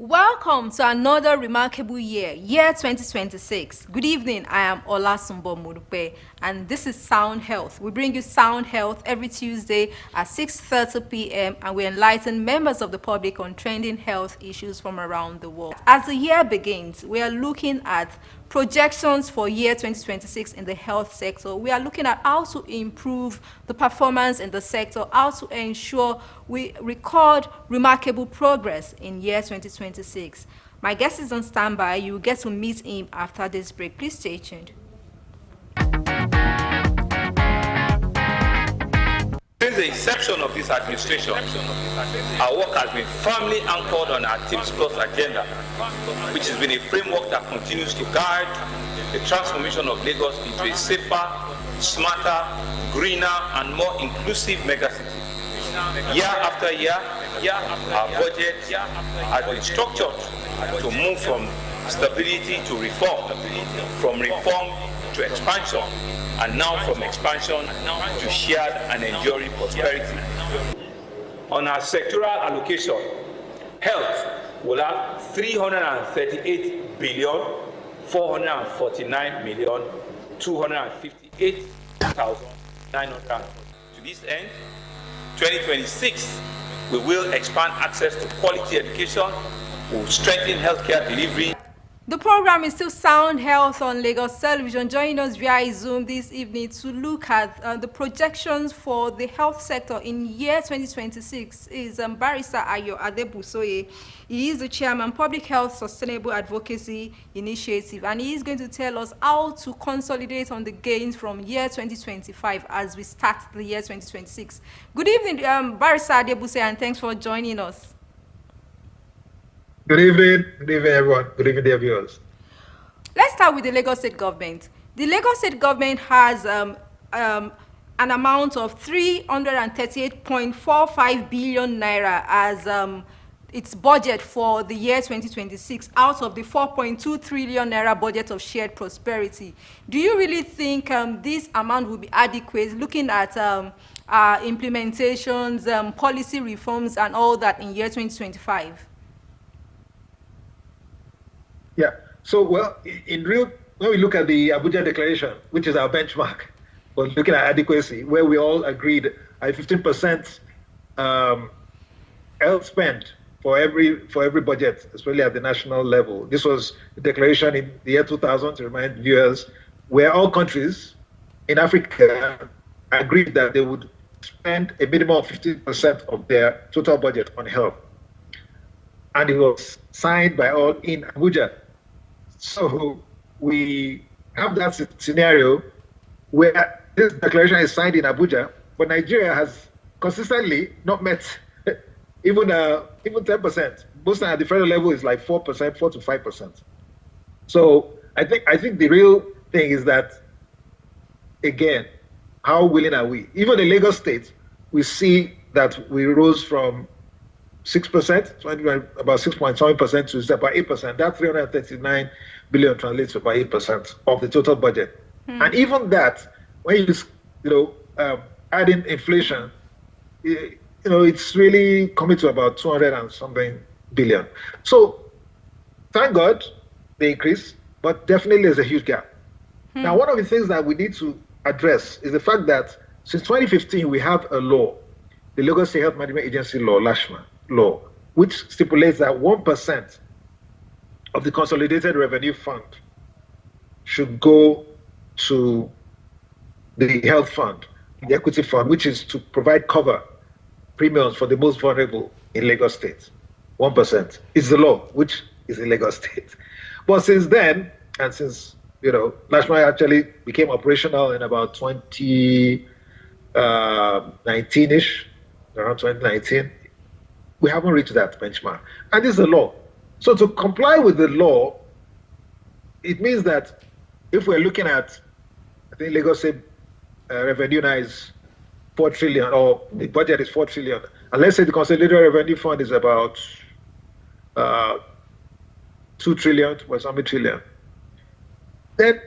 Welcome to another remarkable year 2026. Good evening, I am Olasumbo Murupe, and this is Sound Health. We bring you Sound Health every Tuesday at 6:30 p.m. and we enlighten members of the public on trending health issues from around the world. As the year begins, we are looking at projections for year 2026 in the health sector. We are looking at how to improve the performance in the sector, how to ensure we record remarkable progress in year 2026. My guest is on standby. You will get to meet him after this break. Please stay tuned. Since the inception of this administration, our work has been firmly anchored on our Teams Plus agenda, which has been a framework that continues to guide the transformation of Lagos into a safer, smarter, greener, and more inclusive megacity. Year after year, our budget has been structured to move from stability to reform, from reform to expansion, and now from expansion to shared and enduring prosperity. On our sectoral allocation, health will have 338 billion 449 million 258,900. To this end, 2026 we will expand access to quality education, we will strengthen healthcare delivery. The program is still Sound Health on Lagos Television. Joining us via Zoom this evening to look at the projections for the health sector in year 2026 is Barrister Ayo Adebusoye. He is the chairman, Public Health Sustainable Advocacy Initiative, and he is going to tell us how to consolidate on the gains from year 2025 as we start the year 2026. Good evening, Barrister Adebusoye, and thanks for joining us. Good evening everyone. Good evening, dear viewers. Let's start with the Lagos State government. The Lagos State government has an amount of 338.45 billion naira as its budget for the year 2026 out of the 4.2 trillion naira budget of shared prosperity. Do you really think this amount will be adequate looking at implementations, policy reforms and all that in year 2025? Yeah. So, well, when we look at the Abuja Declaration, which is our benchmark for looking at adequacy, where we all agreed a 15% health spend for every budget, especially at the national level. This was the declaration in the year 2000, to remind viewers, where all countries in Africa agreed that they would spend a minimum of 15% of their total budget on health. And it was signed by all in Abuja. So we have that scenario where this declaration is signed in Abuja, but Nigeria has consistently not met even 10%. Most at the federal level is like 4%, 4 to 5%. So I think the real thing is that, again, how willing are we? Even in Lagos State, we see that we rose from 6%, about 6.7% to about 8%. That 339 billion translates to about 8% of the total budget. And even that, when you add in inflation, it's really coming to about 200 and something billion. So thank God they increase, but definitely there's a huge gap. Now, one of the things that we need to address is the fact that since 2015 we have a law, the Lagos State Health Management Agency law, LASHMA law, which stipulates that 1% of the consolidated revenue fund should go to the health fund, the equity fund, which is to provide cover premiums for the most vulnerable in Lagos State. 1% is the law, which is in Lagos State. But since then, and since LASHMA actually became operational in about 2019-ish, around 2019, we haven't reached that benchmark. And this is the law. So to comply with the law, it means that if we're looking at, I think Lagos State revenue now is 4 trillion, or the budget is 4 trillion, and let's say the consolidated revenue fund is about 2 trillion or something trillion, then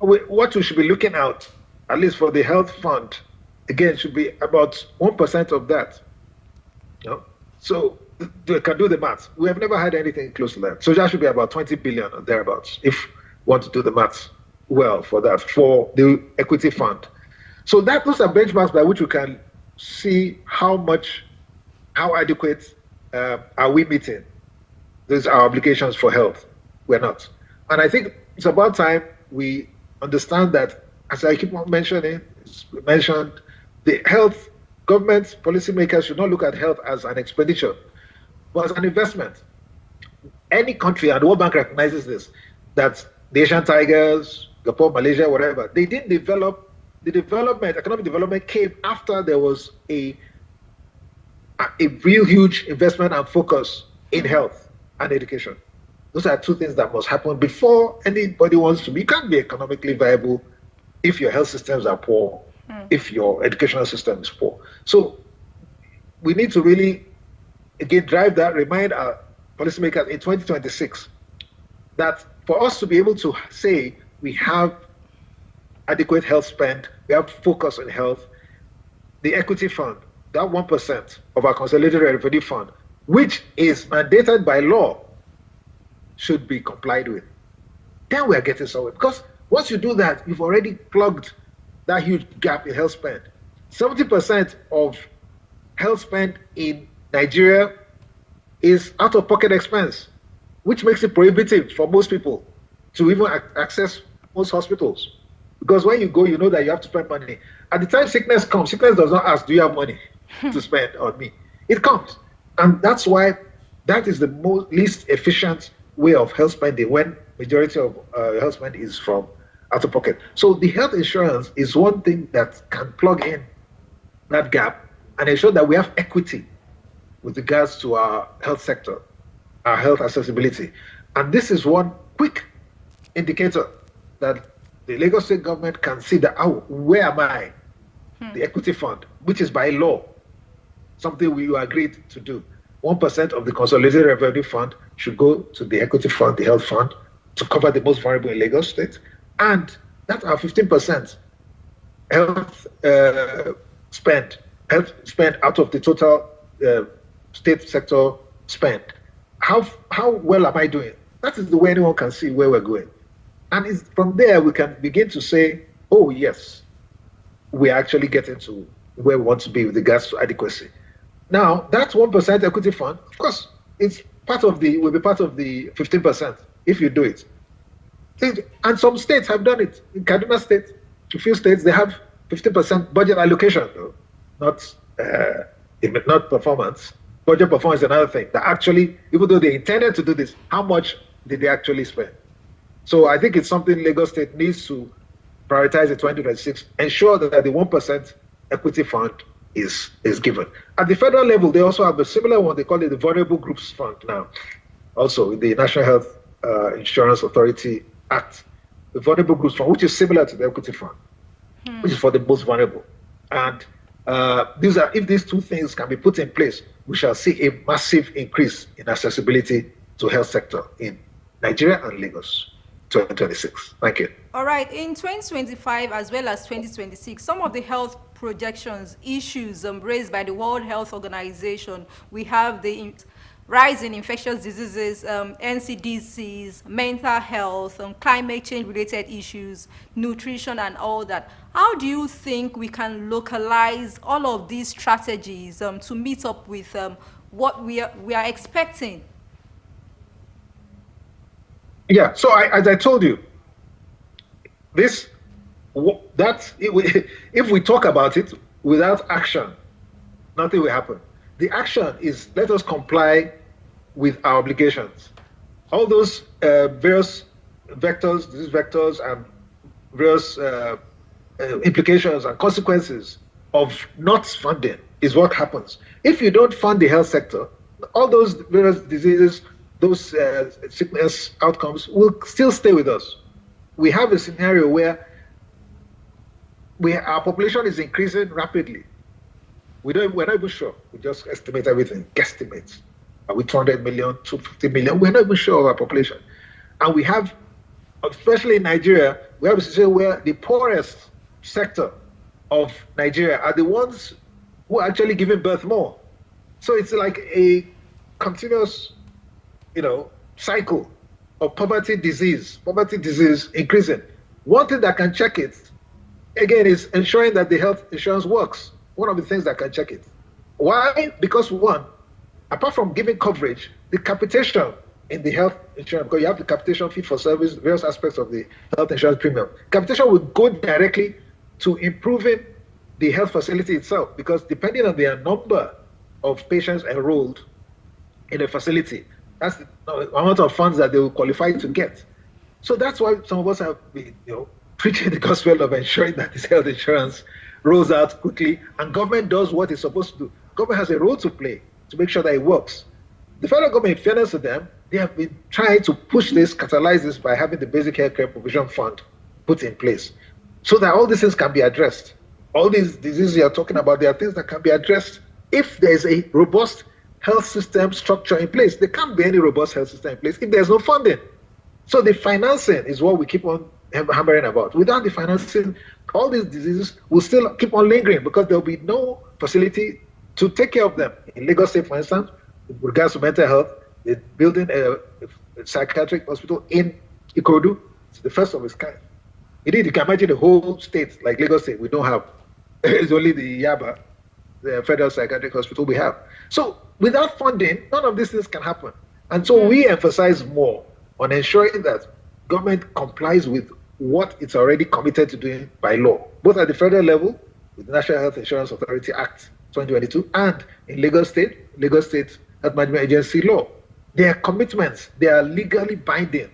what we should be looking at least for the health fund, again, should be about 1% of that. So they can do the maths. We have never had anything close to that. So that should be about 20 billion or thereabouts if we want to do the maths well for that, for the equity fund. So those are benchmarks by which we can see how adequate are we meeting these are obligations for health. We're not. And I think it's about time we understand that, as I keep on mentioned, the health government policymakers should not look at health as an expenditure, but as an investment. Any country, and the World Bank recognizes this, that the Asian tigers, Singapore, Malaysia, whatever, they didn't develop, economic development came after there was a real huge investment and focus in health and education. Those are two things that must happen before anybody wants to be. You can't be economically viable if your health systems are poor, if your educational system is poor. So we need to really, again, drive that, remind our policymakers in 2026 that for us to be able to say we have adequate health spend, we have focus on health, the equity fund, that 1% of our consolidated revenue fund, which is mandated by law, should be complied with. Then we are getting somewhere. Because once you do that, you've already plugged that huge gap in health spend. 70% of health spend in Nigeria is out-of-pocket expense, which makes it prohibitive for most people to even access most hospitals. Because when you go, you know that you have to spend money. At the time sickness comes, sickness does not ask, do you have money to spend on me? It comes. And that's why that is the least efficient way of health spending, when majority of health spend is from out of pocket. So the health insurance is one thing that can plug in that gap and ensure that we have equity with regards to our health sector, our health accessibility. And this is one quick indicator that the Lagos State government can see that, where am I? The equity fund, which is by law, something we agreed to do. 1% of the consolidated revenue fund should go to the equity fund, the health fund, to cover the most vulnerable in Lagos State. And that's our 15% health spend out of the total state sector spend. How well am I doing? That is the way anyone can see where we're going. And it's from there we can begin to say, oh yes, we're actually getting to where we want to be with regards to adequacy. Now, that 1% equity fund, of course, it's will be part of the 15% if you do it. And some states have done it. In Kaduna State, a few states, they have 50% budget allocation, though, not performance. Budget performance is another thing. That actually, even though they intended to do this, how much did they actually spend? So I think it's something Lagos State needs to prioritize in 2026, ensure that the 1% equity fund is given. At the federal level, they also have a similar one. They call it the Vulnerable Groups Fund now. Also, in the National Health Insurance Authority Act, the Vulnerable Groups Fund, which is similar to the equity fund, which is for the most vulnerable. And if these two things can be put in place, we shall see a massive increase in accessibility to health sector in Nigeria and Lagos. 2026. Thank you. All right. In 2025 as well as 2026, some of the health projections, issues raised by the World Health Organization, we have the rise in infectious diseases, NCDCs, mental health, climate change related issues, nutrition and all that. How do you think we can localize all of these strategies to meet up with what we are expecting? Yeah, so as I told you, if we talk about it without action, nothing will happen. The action is, let us comply with our obligations. All those various vectors, disease vectors, and various implications and consequences of not funding is what happens. If you don't fund the health sector, all those various diseases, those sickness outcomes will still stay with us. We have a scenario where our population is increasing rapidly. We're not even sure. We just estimate everything, guesstimate. Are we 200 million, 250 million? We're not even sure of our population. And we have, especially in Nigeria, we have a situation where the poorest sector of Nigeria are the ones who are actually giving birth more. So it's like a continuous, cycle of poverty disease increasing. One thing that can check it, again, is ensuring that the health insurance works. One of the things that can check it. Why? Because one, apart from giving coverage, the capitation in the health insurance, because you have the capitation fee for service, various aspects of the health insurance premium. Capitation will go directly to improving the health facility itself, because depending on the number of patients enrolled in a facility, that's the amount of funds that they will qualify to get. So that's why some of us have been, preaching the gospel of ensuring that this health insurance rolls out quickly and government does what it's supposed to do. Government has a role to play to make sure that it works. The federal government, in fairness to them, they have been trying to push this, catalyze this by having the Basic Healthcare Provision Fund put in place so that all these things can be addressed. All these diseases you're talking about, there are things that can be addressed if there's a robust health system structure in place. There can't be any robust health system in place if there's no funding. So the financing is what we keep on hammering about. Without the financing, all these diseases will still keep on lingering because there'll be no facility to take care of them. In Lagos State, for instance, with regards to mental health, they're building a psychiatric hospital in Ikorodu. It's the first of its kind. Indeed, you can imagine the whole state, like Lagos State, we don't have. It's only the Yaba, the Federal Psychiatric Hospital we have. So without funding, none of these things can happen. And so we emphasize more on ensuring that government complies with what it's already committed to doing by law, both at the federal level with the National Health Insurance Authority Act 2022 and in Lagos State Health Management Agency law. Their commitments, they are legally binding.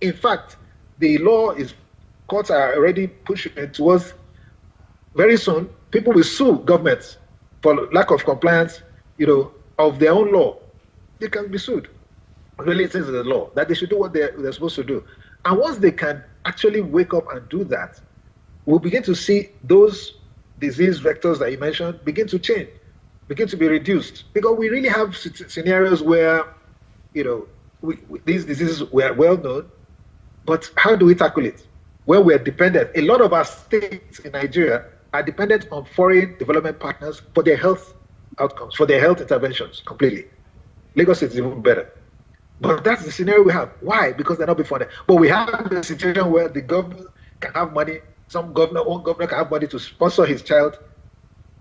In fact, the law is, courts are already pushing towards, very soon, people will sue governments for lack of compliance, of their own law. They can be sued. Really, it is the law that they should do what they're supposed to do. And once they can actually wake up and do that, we'll begin to see those disease vectors that you mentioned begin to change, begin to be reduced. Because we really have scenarios where, these diseases were well known, but how do we tackle it? Well, we're dependent. A lot of our states in Nigeria are dependent on foreign development partners for their health outcomes, for their health interventions completely. Lagos is even better. But that's the scenario we have. Why? Because they're not being funded. But we have a situation where the government can have money, one governor can have money to sponsor his child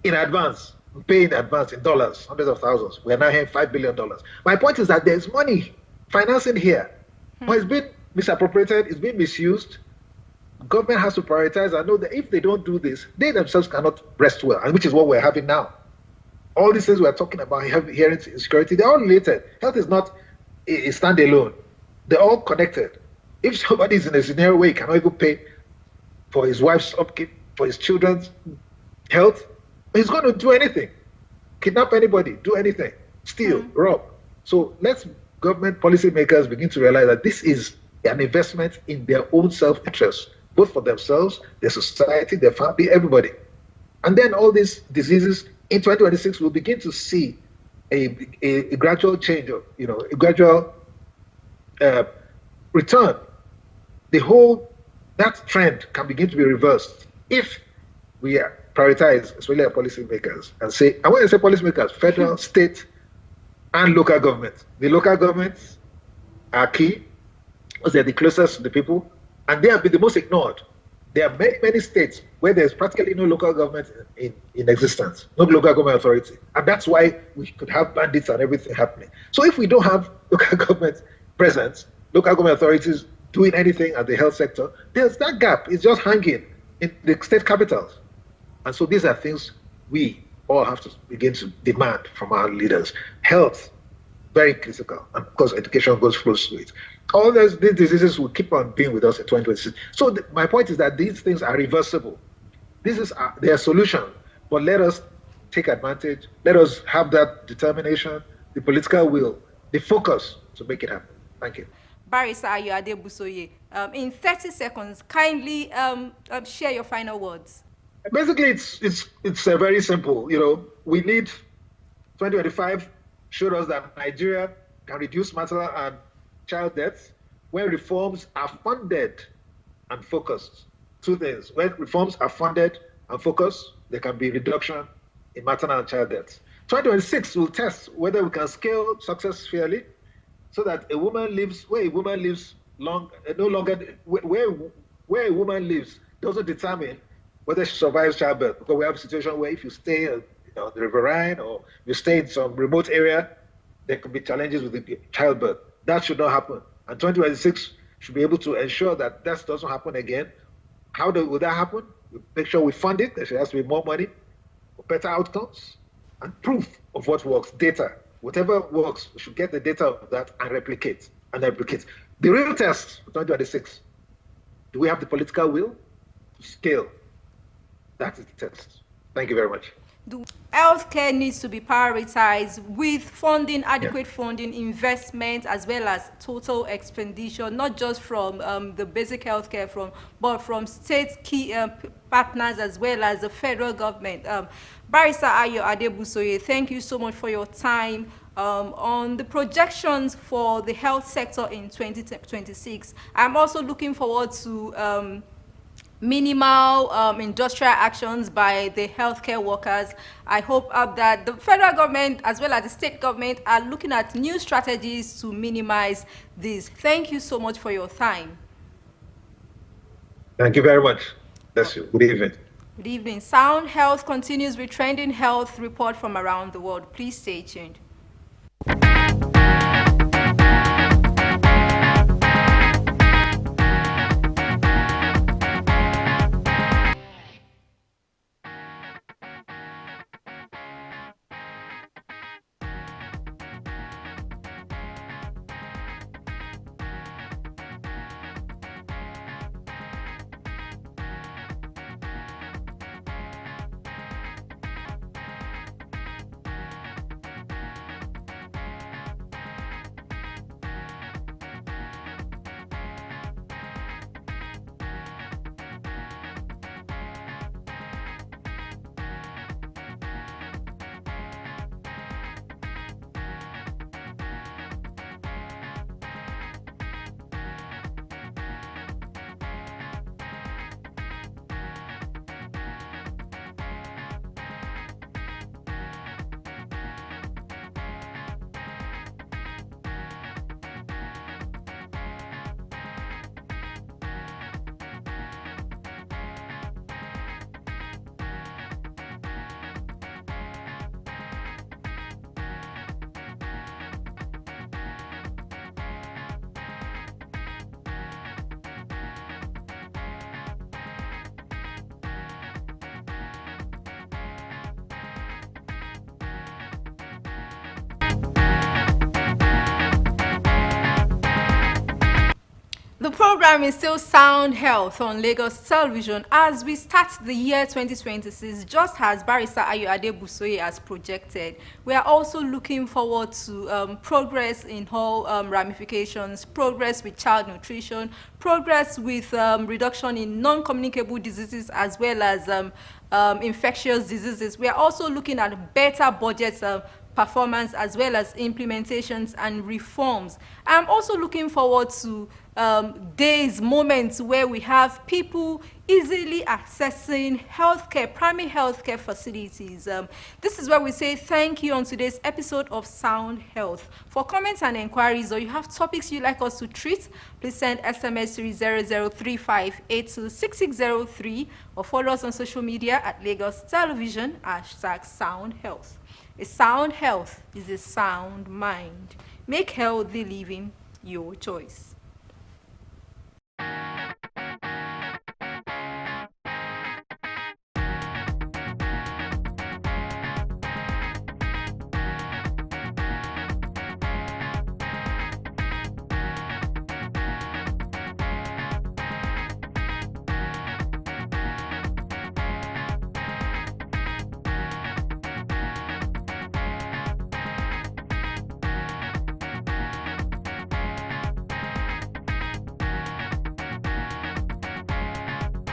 in advance, pay in advance in dollars, hundreds of thousands. We're now here $5 billion. My point is that there's money financing here, but it's been misappropriated, it's been misused. Government has to prioritize and know that if they don't do this, they themselves cannot rest well, and which is what we're having now. All these things we're talking about, hearing insecurity, they're all related. Health is not a standalone. They're all connected. If somebody's in a scenario where he cannot even pay for his wife's upkeep, for his children's health, he's going to do anything. Kidnap anybody, do anything, steal, rob. So let's government policymakers begin to realize that this is an investment in their own self-interest, both for themselves, their society, their family, everybody. And then all these diseases in 2026 we'll begin to see a gradual change of, a gradual return. That trend can begin to be reversed if we prioritize, especially our policymakers, and say, and when I say policymakers, federal, state, and local governments. The local governments are key because they're the closest to the people, and they have been the most ignored. There are many, many states where there's practically no local government in existence, no local government authority. And that's why we could have bandits and everything happening. So if we don't have local government presence, local government authorities doing anything at the health sector, there's that gap. It's just hanging in the state capitals. And so these are things we all have to begin to demand from our leaders. Health, very critical. And of course, education goes close to it. All these diseases will keep on being with us in 2026. So my point is that these things are reversible. This is their solution. But let us take advantage. Let us have that determination, the political will, the focus to make it happen. Thank you. Barrister Ayo Adebusoye, in 30 seconds, kindly share your final words. Basically, it's very simple. We need 2025 showed us that Nigeria can reduce maternal and child deaths when reforms are funded and focused. Two things: when reforms are funded and focused, there can be reduction in maternal and child deaths. 2026 will test whether we can scale success fairly so that a woman lives where a woman lives no longer where a woman lives doesn't determine whether she survives childbirth. Because we have a situation where if you stay on the riverine or you stay in some remote area, there could be challenges with the childbirth. That should not happen. And 2026 should be able to ensure that that doesn't happen again. Will that happen? We make sure we fund it. There has to be more money for better outcomes and proof of what works, data. Whatever works, we should get the data of that and replicate. The real test for 2026, do we have the political will to scale? That is the test. Thank you very much. Healthcare needs to be prioritized with funding, adequate funding, investment, as well as total expenditure, not just from the basic healthcare, but from state key partners as well as the federal government. Barrister Ayo Adebusoye, thank you so much for your time on the projections for the health sector in 2026. I'm also looking forward to minimal industrial actions by the healthcare workers. I hope that the federal government as well as the state government are looking at new strategies to minimize this. Thank you so much for your time. Thank you very much. Bless you. Good evening. Good evening. Sound Health continues with trending health report from around the world. Please stay tuned. The program is still Sound Health on Lagos Television as we start the year 2026, just as Barrister Ayo Adebusoye has projected. We are also looking forward to progress in all ramifications, progress with child nutrition, progress with reduction in non-communicable diseases as well as infectious diseases. We are also looking at better budgets performance as well as implementations and reforms. I'm also looking forward to days, moments where we have people easily accessing healthcare, primary healthcare facilities. This is where we say thank you on today's episode of Sound Health. For comments and inquiries or you have topics you'd like us to treat, please send SMS to 0035826603 or follow us on social media at Lagos Television, #Sound Health. A sound health is a sound mind. Make healthy living your choice.